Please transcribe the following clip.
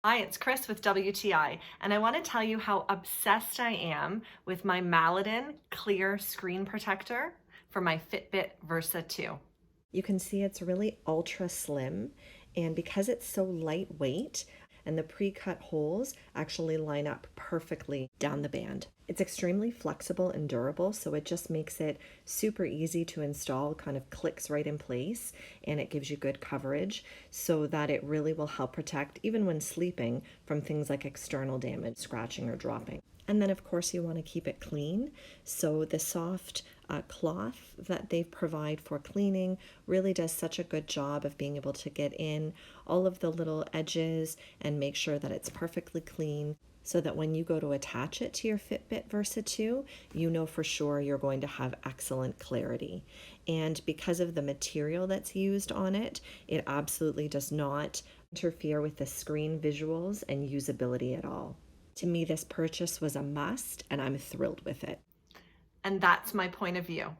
Hi, it's Chris with WTI, and I want to tell you how obsessed I am with my Maledan clear screen protector for my Fitbit Versa 2. You can see it's really ultra slim, and because it's so lightweight and the pre-cut holes actually line up perfectly down the band. It's extremely flexible and durable, so it just makes it super easy to install, kind of clicks right in place, and it gives you good coverage so that it really will help protect, even when sleeping, from things like external damage, scratching or dropping. And then of course you want to keep it clean, so the soft cloth that they provide for cleaning really does such a good job of being able to get in all of the little edges and make sure that it's perfectly clean, so that when you go to attach it to your Fitbit Versa 2, you know for sure you're going to have excellent clarity. And because of the material that's used on it, it absolutely does not interfere with the screen visuals and usability at all. To me, this purchase was a must, and I'm thrilled with it. And that's my point of view.